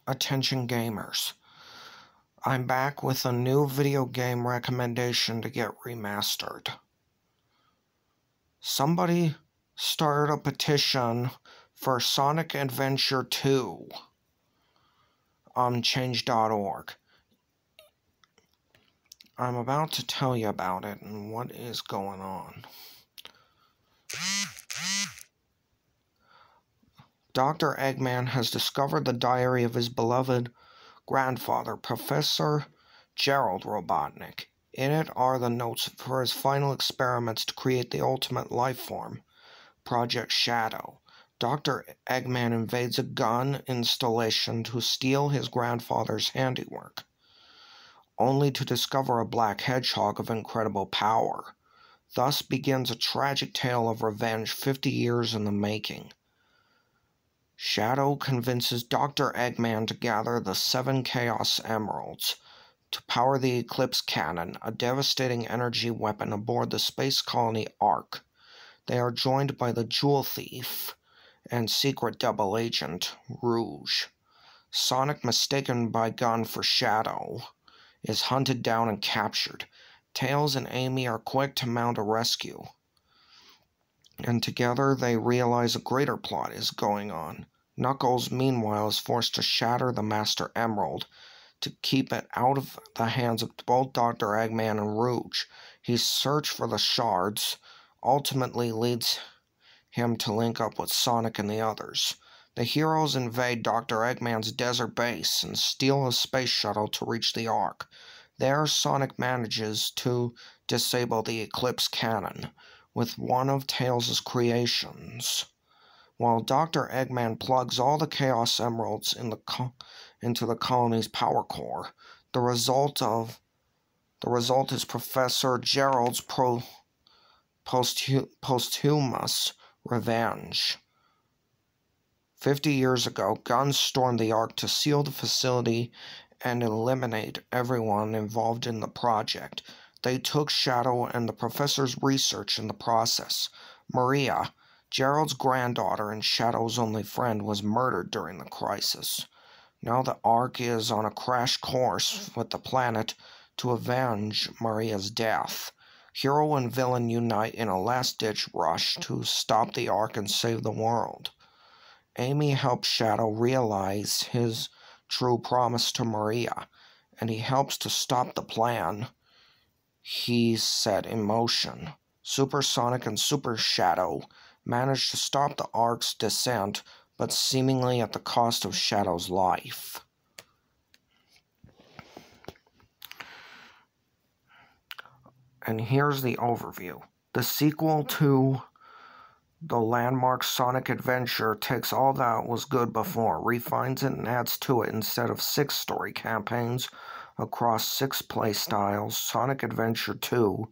Attention gamers, I'm back with a new video game recommendation to get remastered. Somebody started a petition for Sonic Adventure 2 on change.org. I'm about to tell you about it and what is going on. Dr. Eggman has discovered the diary of his beloved grandfather, Professor Gerald Robotnik. In it are the notes for his final experiments to create the ultimate life form, Project Shadow. Dr. Eggman invades a gun installation to steal his grandfather's handiwork, only to discover a black hedgehog of incredible power. Thus begins a tragic tale of revenge 50 years in the making. Shadow convinces Dr. Eggman to gather the 7 Chaos Emeralds to power the Eclipse Cannon, a devastating energy weapon aboard the space colony Ark. They are joined by the Jewel Thief and secret double agent, Rouge. Sonic, mistaken by Gun for Shadow, is hunted down and captured. Tails and Amy are quick to mount a rescue, and together they realize a greater plot is going on. Knuckles, meanwhile, is forced to shatter the Master Emerald to keep it out of the hands of both Dr. Eggman and Rouge. His search for the shards ultimately leads him to link up with Sonic and the others. The heroes invade Dr. Eggman's desert base and steal a space shuttle to reach the Ark. There, Sonic manages to disable the Eclipse Cannon with one of Tails' creations, while Dr. Eggman plugs all the Chaos Emeralds into the colony's power core. The result is Professor Gerald's posthumous revenge. 50 years ago, Gun stormed the Ark to seal the facility and eliminate everyone involved in the project. They took Shadow and the Professor's research in the process. Maria, Gerald's granddaughter and Shadow's only friend, was murdered during the crisis. Now the Ark is on a crash course with the planet to avenge Maria's death. Hero and villain unite in a last-ditch rush to stop the Ark and save the world. Amy helps Shadow realize his true promise to Maria, and he helps to stop the plan he set in motion. Super Sonic and Super Shadow manage to stop the Ark's descent, but seemingly at the cost of Shadow's life. And here's the overview. The sequel to the landmark Sonic Adventure takes all that was good before, refines it, and adds to it. Instead of 6 story campaigns across 6 playstyles, Sonic Adventure 2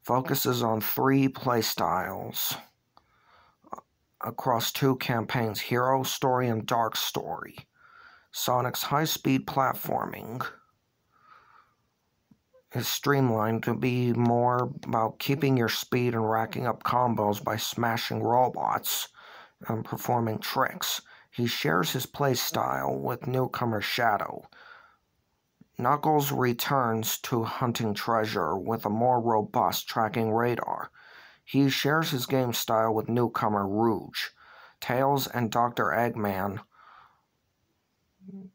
focuses on 3 playstyles across 2 campaigns, Hero Story and Dark Story. Sonic's high-speed platforming is streamlined to be more about keeping your speed and racking up combos by smashing robots and performing tricks. He shares his playstyle with newcomer Shadow. Knuckles returns to hunting treasure with a more robust tracking radar. He shares his game style with newcomer Rouge. Tails and Dr. Eggman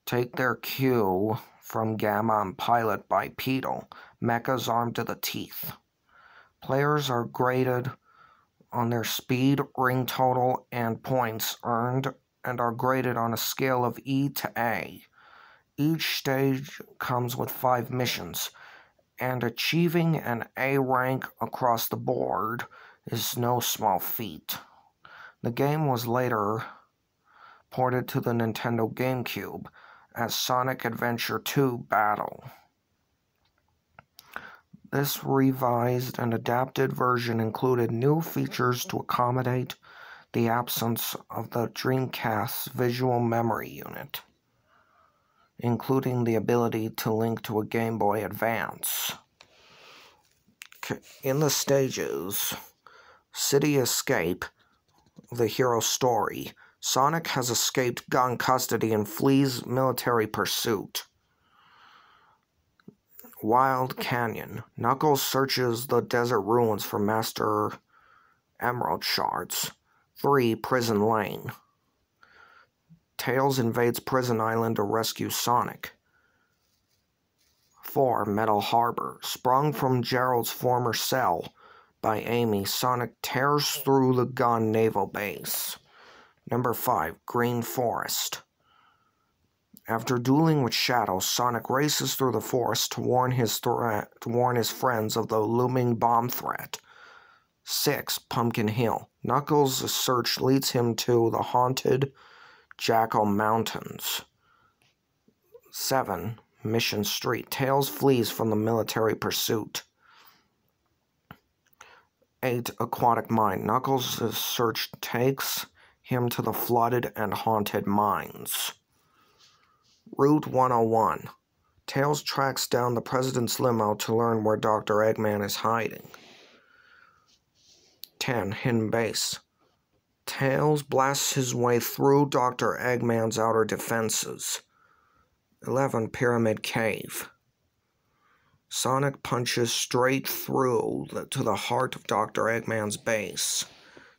take their cue from Gamma and Pilot Bipedal, mechas armed to the teeth. Players are graded on their speed, ring total, and points earned, and are graded on a scale of E to A. Each stage comes with 5 missions, and achieving an A rank across the board is no small feat. The game was later ported to the Nintendo GameCube as Sonic Adventure 2 Battle. This revised and adapted version included new features to accommodate the absence of the Dreamcast's visual memory unit, including the ability to link to a Game Boy Advance. In the stages, City Escape, the hero story, Sonic has escaped gun custody and flees military pursuit. Wild Canyon. Knuckles searches the desert ruins for Master Emerald shards. 3. Prison Lane. Tails invades Prison Island to rescue Sonic. 4. Metal Harbor. Sprung from Gerald's former cell by Amy, Sonic tears through the Gun naval base. Number 5. Green Forest. After dueling with Shadow, Sonic races through the forest to warn his friends of the looming bomb threat. 6. Pumpkin Hill. Knuckles' search leads him to the haunted Jackal Mountains. 7. Mission Street. Tails flees from the military pursuit. 8. Aquatic Mine. Knuckles' search takes him to the flooded and haunted mines. Route 101. Tails tracks down the President's limo to learn where Dr. Eggman is hiding. 10. Hidden Base. Tails blasts his way through Dr. Eggman's outer defenses. 11. Pyramid Cave. Sonic punches straight through to the heart of Dr. Eggman's base.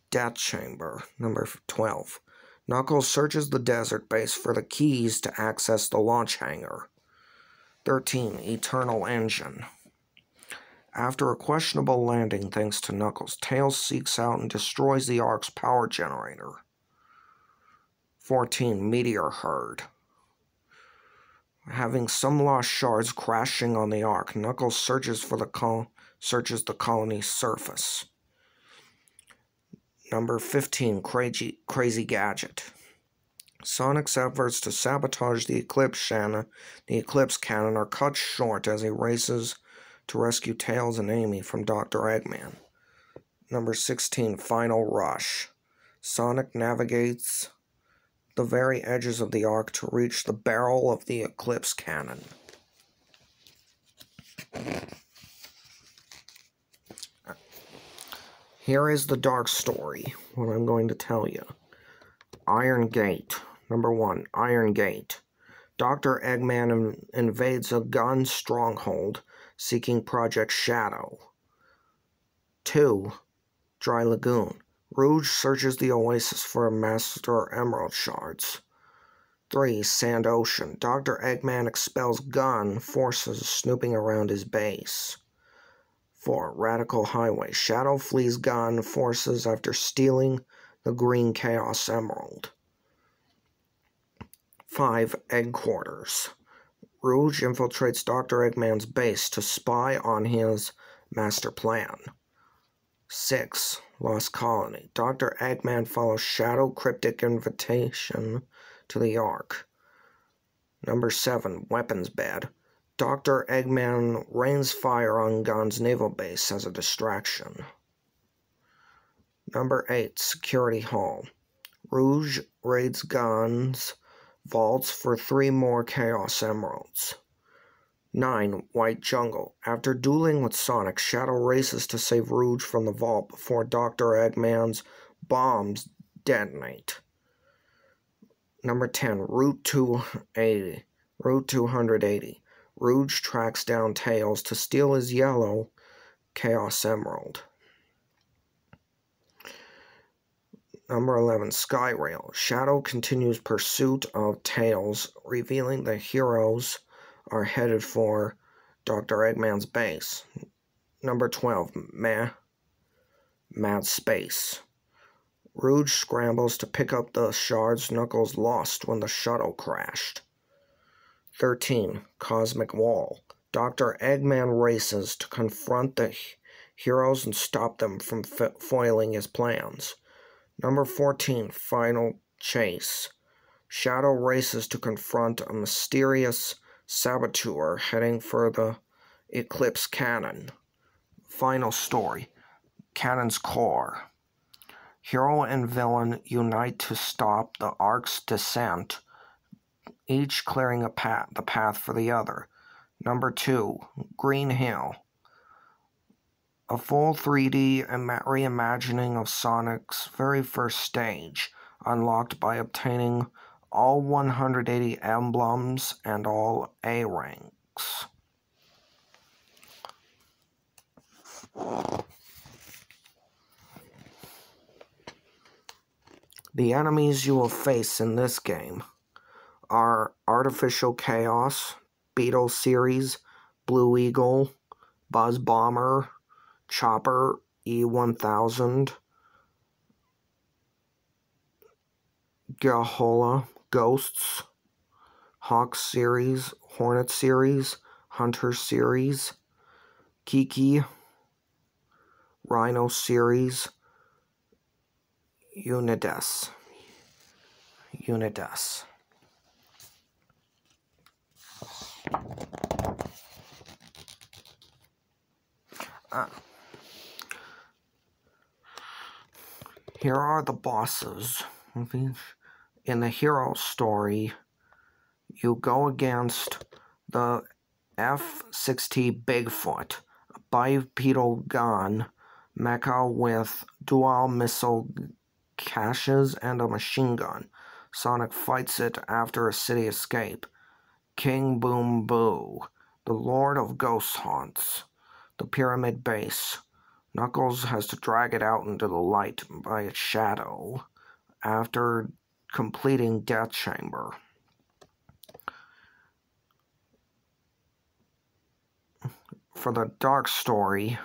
Death Chamber. Number 12. Knuckles searches the desert base for the keys to access the launch hangar. 13. Eternal Engine. After a questionable landing thanks to Knuckles, Tails seeks out and destroys the Ark's power generator. 14. Meteor Herd. Having some lost shards crashing on the Ark, Knuckles searches the colony's surface. Number 15. Crazy Gadget. Sonic's efforts to sabotage the Eclipse Cannon are cut short as he races to rescue Tails and Amy from Dr. Eggman. Number 16. Final Rush. Sonic navigates the very edges of the Ark to reach the barrel of the Eclipse Cannon. Here is the dark story, what I'm going to tell you. Iron Gate. Number 1. Iron Gate. Dr. Eggman invades a gun stronghold, seeking Project Shadow. 2. Dry Lagoon. Rouge searches the oasis for Master Emerald shards. 3. Sand Ocean. Dr. Eggman expels gun forces snooping around his base. 4. Radical Highway. Shadow flees gun forces after stealing the Green Chaos Emerald. 5. Egg Quarters. Rouge infiltrates Dr. Eggman's base to spy on his master plan. 6. Lost Colony. Dr. Eggman follows Shadow cryptic invitation to the Ark. Number 7. Weapons Bed. Dr. Eggman rains fire on Gun's naval base as a distraction. Number 8. Security Hall. Rouge raids Gun's vaults for 3 more Chaos Emeralds. 9. White Jungle. After dueling with Sonic, Shadow races to save Rouge from the vault before Dr. Eggman's bombs detonate. Number 10. Route 280. Rouge tracks down Tails to steal his yellow Chaos Emerald. Number 11. Skyrail. Shadow continues pursuit of Tails, revealing the heroes are headed for Dr. Eggman's base. Number 12. Mad Space. Rouge scrambles to pick up the shards Knuckles lost when the shuttle crashed. 13. Cosmic Wall. Dr. Eggman races to confront the heroes and stop them from foiling his plans. Number 14. Final Chase. Shadow races to confront a mysterious saboteur heading for the Eclipse Cannon. Final story. Cannon's Core. Hero and villain unite to stop the Ark's descent, each clearing the path for the other. Number 2. Green Hill. A full 3D reimagining of Sonic's very first stage, unlocked by obtaining all 180 emblems and all A ranks. The enemies you will face in this game are Artificial Chaos, Beetle Series, Blue Eagle, Buzz Bomber, Chopper E1000, Gahola, Ghosts, Hawk Series, Hornet Series, Hunter Series, Kiki, Rhino Series, Unides. Here are the bosses. In the hero story, you go against the F-60 Bigfoot, a bipedal gun mecha with dual missile caches and a machine gun. Sonic fights it after a city escape. King Boom Boo, the Lord of Ghost Haunts, the Pyramid Base. Knuckles has to drag it out into the light by its shadow after completing Death Chamber. For the Dark Story,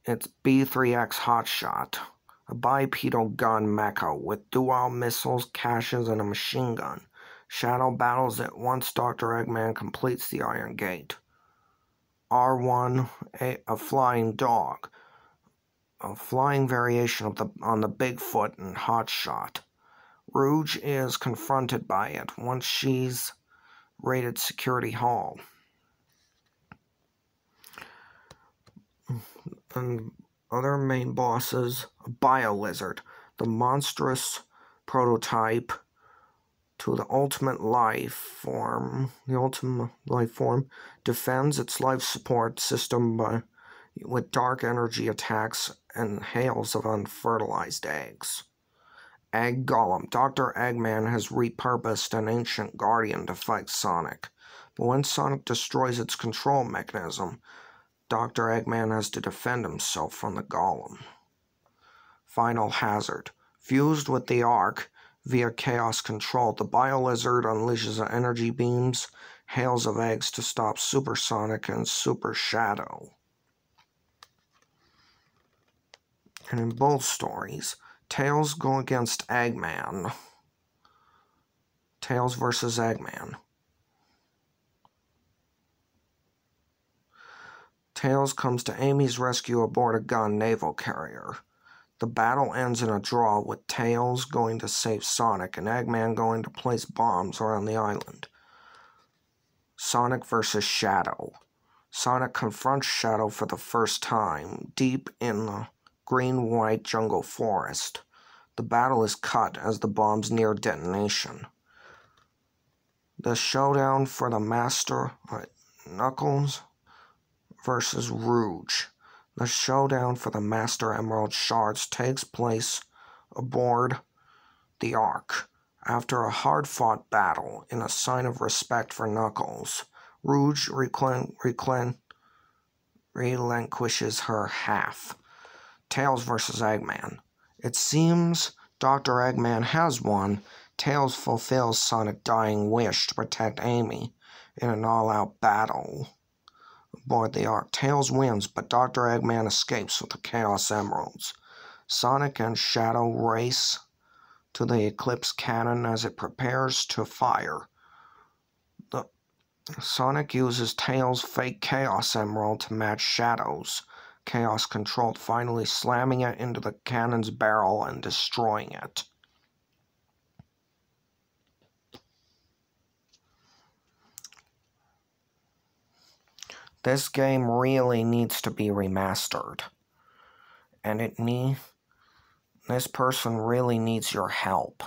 it's B3X Hotshot, a bipedal gun mecha with dual missiles, caches, and a machine gun. Shadow battles it once Dr. Eggman completes the Iron Gate. R1, a flying dog, a flying variation on the Bigfoot and Hotshot. Rouge is confronted by it once she's raided Security Hall. And other main bosses, BioLizard, the monstrous prototype to the ultimate life form. The ultimate life form defends its life support system with dark energy attacks and hails of unfertilized eggs. Egg Golem. Dr. Eggman has repurposed an ancient guardian to fight Sonic, but when Sonic destroys its control mechanism, Dr. Eggman has to defend himself from the Golem. Final Hazard. Fused with the Ark via Chaos Control, the BioLizard unleashes energy beams, hails of eggs to stop Super Sonic and Super Shadow. And in both stories, Tails go against Eggman. Tails versus Eggman. Tails comes to Amy's rescue aboard a gun naval carrier. The battle ends in a draw with Tails going to save Sonic and Eggman going to place bombs around the island. Sonic versus Shadow. Sonic confronts Shadow for the first time, deep in the green-white jungle forest. The battle is cut as the bombs near detonation. The showdown for the Master Knuckles versus Rouge. The showdown for the Master Emerald Shards takes place aboard the Ark. After a hard-fought battle, in a sign of respect for Knuckles, Rouge relinquishes her half. Tails versus Eggman. It seems Dr. Eggman has won. Tails fulfills Sonic's dying wish to protect Amy in an all-out battle aboard the Ark. Tails wins, but Dr. Eggman escapes with the Chaos Emeralds. Sonic and Shadow race to the Eclipse Cannon as it prepares to fire. Sonic uses Tails' fake Chaos Emerald to match Shadow's Chaos Control, finally slamming it into the cannon's barrel and destroying it. This game really needs to be remastered. And this person really needs your help.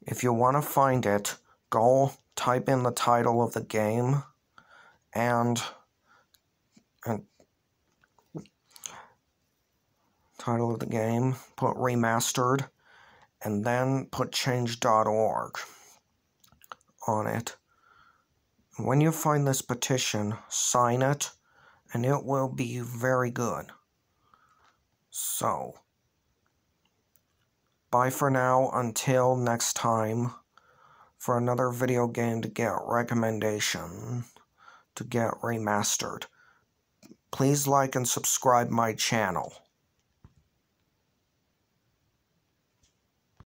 If you want to find it, go type in the title of the game and title of the game, put remastered, and then put change.org on it. When you find this petition, sign it, and it will be very good. So, bye for now until next time for another video game to get recommendation to get remastered. Please like and subscribe my channel.